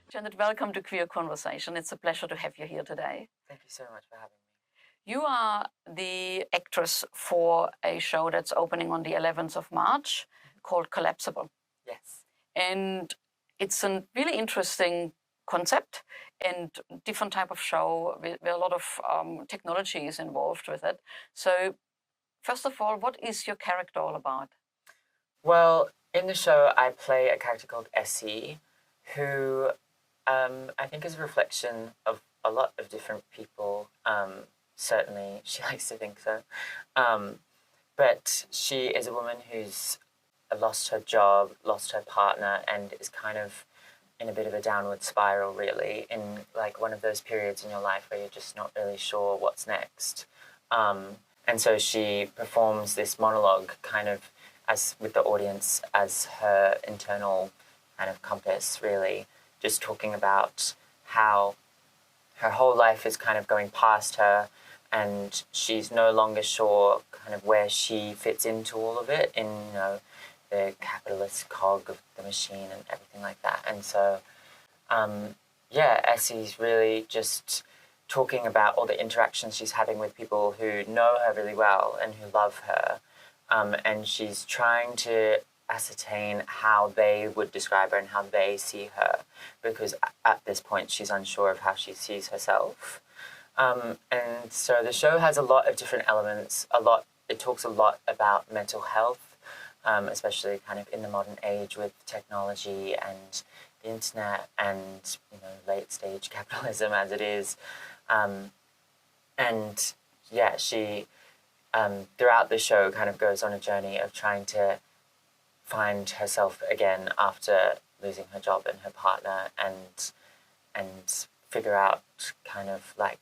Janet, welcome to Queer Conversation. It's a pleasure to have you here today. Thank you so much for having me. You are the actress for a show that's opening on the 11th of March called Collapsible. Yes. And it's a really interesting concept and different type of show where a lot of technology is involved with it. So first of all, what is your character all about? Well, in the show, I play a character called Essie, who I think is a reflection of a lot of different people. Certainly, she likes to think so. But she is a woman who's lost her job, lost her partner, and is kind of in a bit of a downward spiral, really, in like one of those periods in your life where you're just not really sure what's next. And so she performs this monologue kind of as with the audience as her internal kind of compass, really, just talking about how her whole life is kind of going past her and she's no longer sure kind of where she fits into all of it in, you know, the capitalist cog of the machine and everything like that. And so, yeah, Essie's really just talking about all the interactions she's having with people who know her really well and who love her. And she's trying to ascertain how they would describe her and how they see her, because at this point she's unsure of how she sees herself. And so the show has a lot of different elements. It talks a lot about mental health, especially kind of in the modern age with technology and the internet and, you know, late stage capitalism as it is. And yeah, she throughout the show kind of goes on a journey of trying to find herself again after losing her job and her partner, and figure out kind of like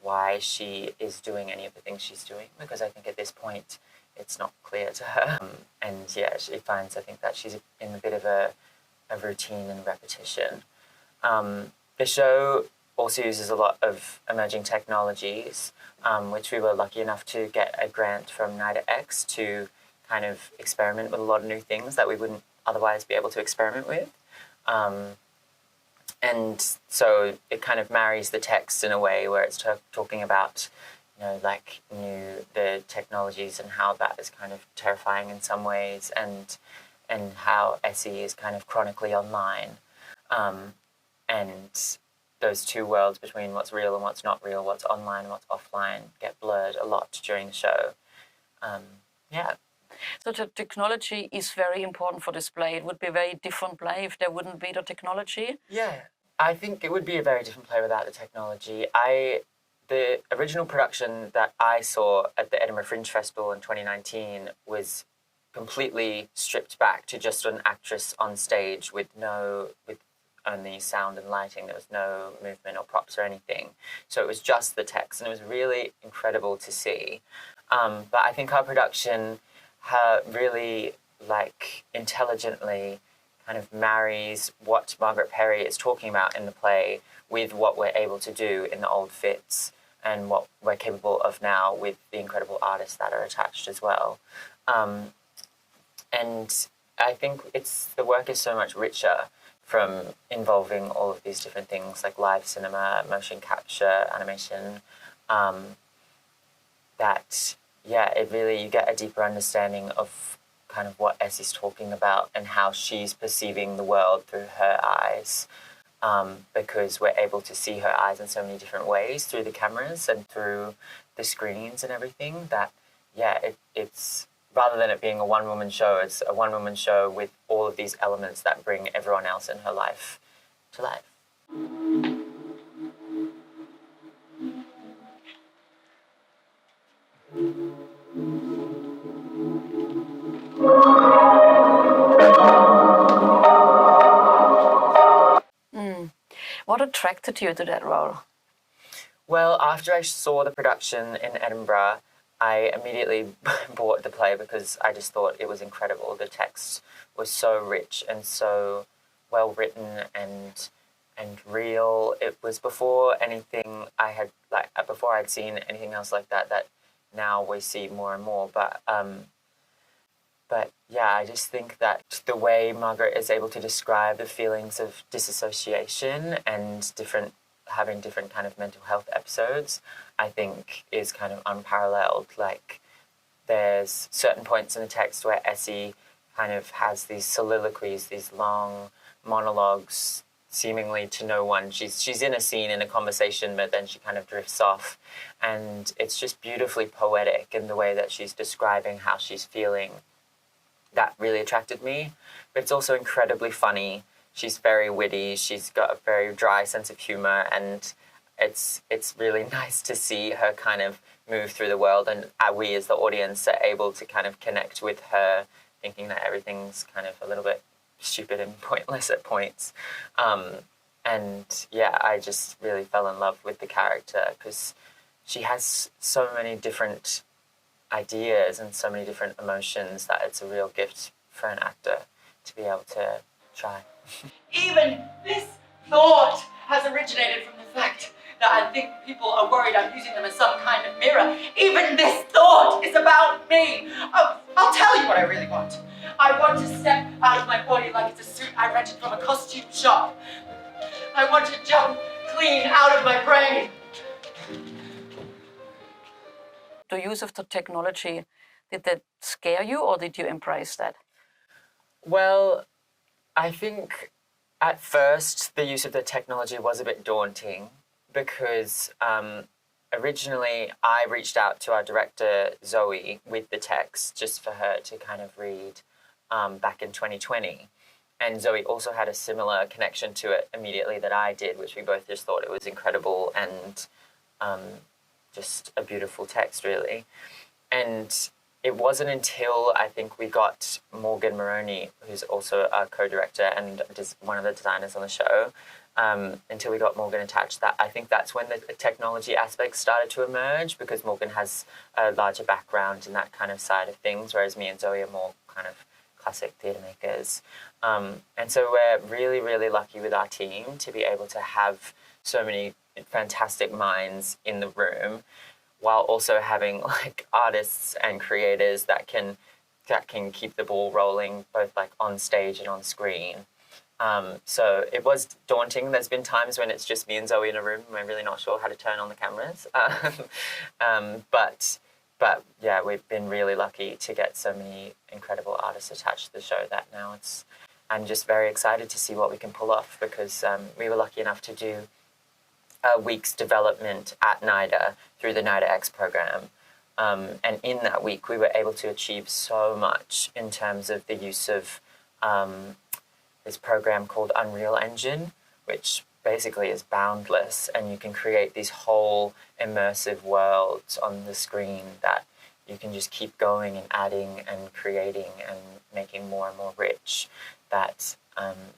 why she is doing any of the things she's doing, because I think at this point it's not clear to her. And yeah, she finds, I think, that she's in a bit of a routine and repetition. The show also uses a lot of emerging technologies, which we were lucky enough to get a grant from NIDA-X to kind of experiment with a lot of new things that we wouldn't otherwise be able to experiment with. And so it kind of marries the text in a way where it's talking about, you know, like the technologies and how that is kind of terrifying in some ways, and how Essie is kind of chronically online. And those two worlds between what's real and what's not real, what's online and what's offline, get blurred a lot during the show. Yeah. So the technology is very important for this play. It would be a very different play if there wouldn't be the technology. Yeah, I think it would be a very different play without the technology. The original production that I saw at the Edinburgh Fringe Festival in 2019 was completely stripped back to just an actress on stage with only sound and lighting. There was no movement or props or anything. So it was just the text, and it was really incredible to see. But I think our production really like intelligently kind of marries what Margaret Perry is talking about in the play with what we're able to do in the Old Fitz and what we're capable of now with the incredible artists that are attached as well. And I think the work is so much richer from involving all of these different things like live cinema, motion capture, animation, that, yeah, it really, you get a deeper understanding of kind of what Essie's talking about and how she's perceiving the world through her eyes, because we're able to see her eyes in so many different ways through the cameras and through the screens and everything, that, yeah, it's rather than it being a one-woman show, it's a one-woman show with all of these elements that bring everyone else in her life to life. What attracted you to that role? Well, after I saw the production in Edinburgh, I immediately bought the play because I just thought it was incredible. The text was so rich and so well written and real. It was before anything before I'd seen anything else like that now we see more and more. But But yeah, I just think that the way Margaret is able to describe the feelings of disassociation and having different kind of mental health episodes, I think is kind of unparalleled. Like, there's certain points in the text where Essie kind of has these soliloquies, these long monologues, seemingly to no one. She's in a scene, in a conversation, but then she kind of drifts off. And it's just beautifully poetic in the way that she's describing how she's feeling. That really attracted me. But it's also incredibly funny. She's very witty. She's got a very dry sense of humor, and it's really nice to see her kind of move through the world, and we as the audience are able to kind of connect with her, thinking that everything's kind of a little bit stupid and pointless at points. And yeah, I just really fell in love with the character because she has so many different ideas and so many different emotions that it's a real gift for an actor to be able to try. Even this thought has originated from the fact that I think people are worried I'm using them as some kind of mirror. Even this thought is about me. I'll tell you what I really want. I want to step out of my body like it's a suit I rented from a costume shop. I want to jump clean out of my brain. The use of the technology, did that scare you or did you embrace that? Well, I think at first the use of the technology was a bit daunting because originally I reached out to our director, Zoe, with the text just for her to kind of read back in 2020. And Zoe also had a similar connection to it immediately that I did, which we both just thought it was incredible and just a beautiful text, really. And it wasn't until I think we got Morgan Moroney, who's also a co-director and one of the designers on the show, until we got Morgan attached, that I think that's when the technology aspects started to emerge, because Morgan has a larger background in that kind of side of things, whereas me and Zoe are more kind of classic theatre makers. And so we're really, really lucky with our team to be able to have so many fantastic minds in the room, while also having like artists and creators that can keep the ball rolling both like on stage and on screen. So it was daunting. There's been times when it's just me and Zoe in a room and we're really not sure how to turn on the cameras. But yeah, we've been really lucky to get so many incredible artists attached to the show that now I'm just very excited to see what we can pull off, because we were lucky enough to do a week's development at NIDA through the NIDA X program. And in that week, we were able to achieve so much in terms of the use of this program called Unreal Engine, which basically is boundless, and you can create these whole immersive worlds on the screen that you can just keep going and adding and creating and making more and more rich. That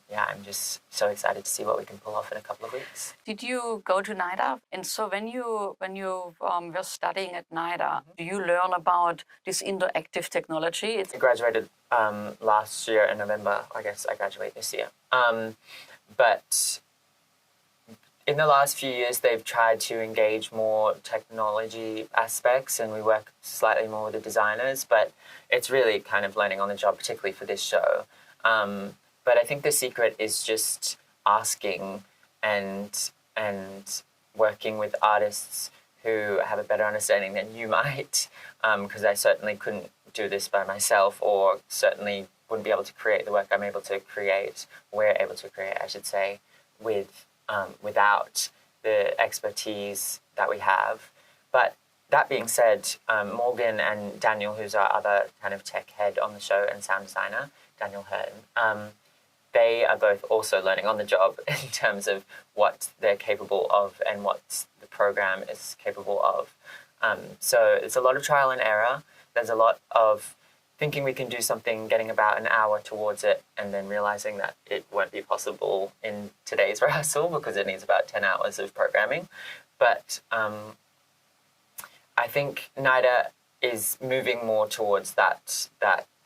yeah, I'm just so excited to see what we can pull off in a couple of weeks. Did you go to NIDA? And so when you were studying at NIDA, do you learn about this interactive technology? I graduated last year in November. I guess I graduate this year. But in the last few years, they've tried to engage more technology aspects, and we work slightly more with the designers, but it's really kind of learning on the job, particularly for this show. But I think the secret is just asking and working with artists who have a better understanding than you might, because I certainly couldn't do this by myself, or certainly wouldn't be able to create the work I'm able to create, we're able to create, I should say, without the expertise that we have. But that being said, Morgan and Daniel, who's our other kind of tech head on the show and sound designer, Daniel Hearn, they are both also learning on the job in terms of what they're capable of and what the program is capable of. So it's a lot of trial and error. There's a lot of thinking we can do something, getting about an hour towards it, and then realizing that it won't be possible in today's rehearsal because it needs about 10 hours of programming. But I think NIDA is moving more towards that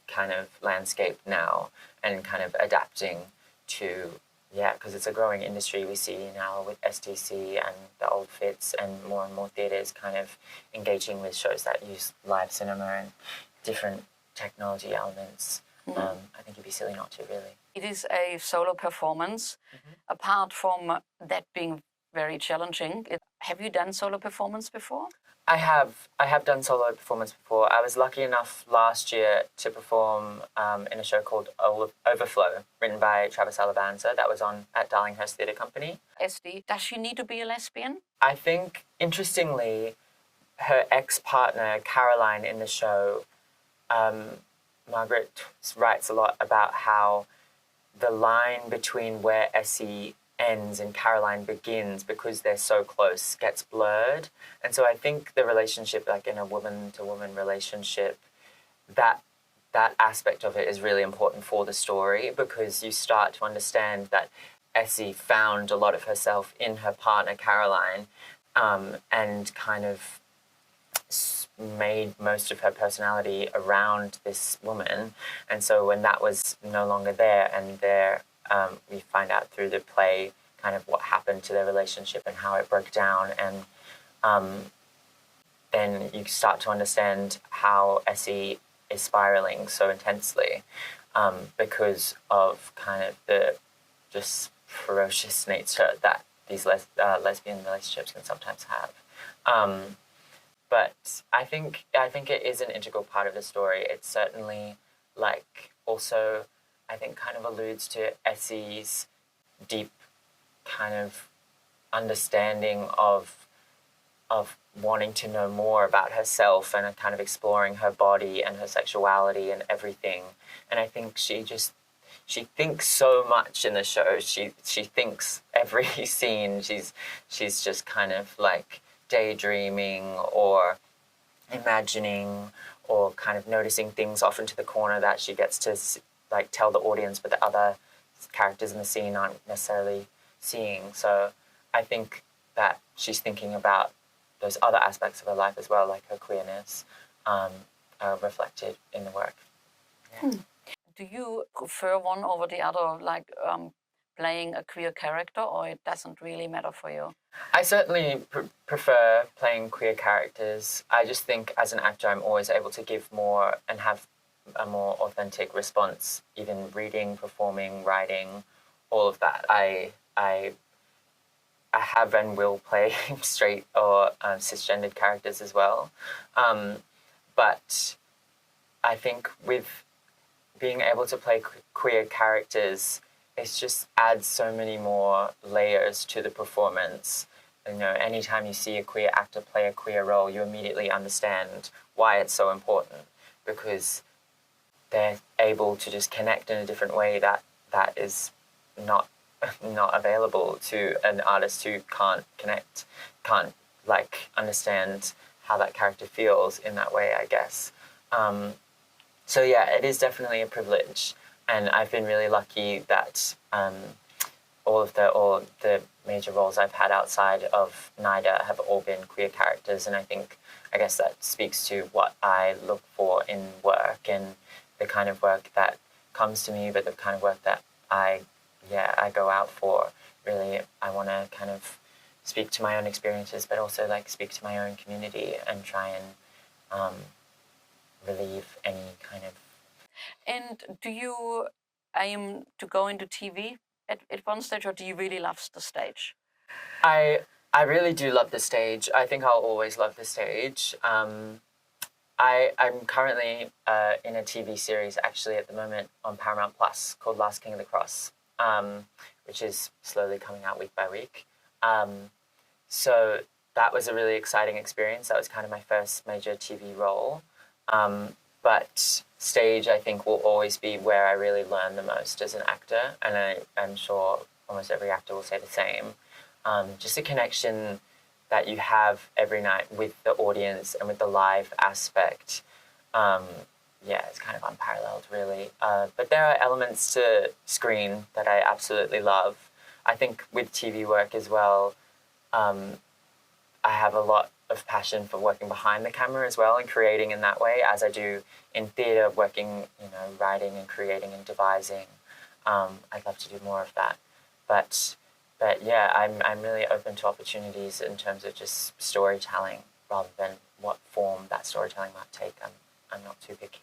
kind of landscape now, and kind of adapting to, because it's a growing industry we see now with STC and the Old Fitz, and more theatres kind of engaging with shows that use live cinema and different technology elements. I think it'd be silly not to, really. It is a solo performance. Apart from that being very challenging, have you done solo performance before? I have done solo performance before. I was lucky enough last year to perform in a show called Overflow, written by Travis Alabanza. That was on at Darlinghurst Theatre Company. SD, does she need to be a lesbian? I think, interestingly, her ex-partner, Caroline, in the show, Margaret writes a lot about how the line between where Essie ends and Caroline begins, because they're so close, gets blurred. And so I think the relationship, like in a woman-to-woman relationship, that aspect of it is really important for the story, because you start to understand that Essie found a lot of herself in her partner, Caroline, and kind of made most of her personality around this woman. And so when that was no longer there, and we find out through the play kind of what happened to their relationship and how it broke down, and then you start to understand how Essie is spiraling so intensely because of kind of the just ferocious nature that these lesbian relationships can sometimes have. But I think it is an integral part of the story. It's certainly, like, also, I think kind of alludes to Essie's deep kind of understanding of wanting to know more about herself, and kind of exploring her body and her sexuality and everything. And I think she thinks so much in the show. She thinks every scene. She's just kind of like daydreaming or imagining or kind of noticing things off into the corner that she gets to like tell the audience, but the other characters in the scene aren't necessarily seeing. So I think that she's thinking about those other aspects of her life as well, like her queerness, are reflected in the work. Yeah. Do you prefer one over the other, like playing a queer character, or it doesn't really matter for you? I certainly prefer playing queer characters. I just think as an actor, I'm always able to give more and have a more authentic response, even reading, performing, writing, all of that. I have and will play straight or cisgendered characters as well. But I think with being able to play queer characters, it just adds so many more layers to the performance. You know, anytime you see a queer actor play a queer role, you immediately understand why it's so important, because they're able to just connect in a different way that is not available to an artist who can't connect, can't like understand how that character feels in that way, I guess. So yeah, it is definitely a privilege, and I've been really lucky that all the major roles I've had outside of NIDA have all been queer characters, and I guess that speaks to what I look for in work, and the kind of work that comes to me, but the kind of work that I go out for. Really, I want to kind of speak to my own experiences, but also like speak to my own community and try and relieve any kind of. And do you aim to go into TV at one stage, or do you really love the stage? I really do love the stage. I think I'll always love the stage. I'm currently in a TV series actually at the moment on Paramount Plus called Last King of the Cross, which is slowly coming out week by week. So that was a really exciting experience. That was kind of my first major TV role. But stage, I think, will always be where I really learn the most as an actor, and I'm sure almost every actor will say the same. Just a connection that you have every night with the audience and with the live aspect. It's kind of unparalleled, really. But there are elements to screen that I absolutely love. I think with TV work as well, I have a lot of passion for working behind the camera as well and creating in that way, as I do in theatre, working, writing and creating and devising. I'd love to do more of that. But yeah, I'm really open to opportunities in terms of just storytelling rather than what form that storytelling might take. I'm not too picky.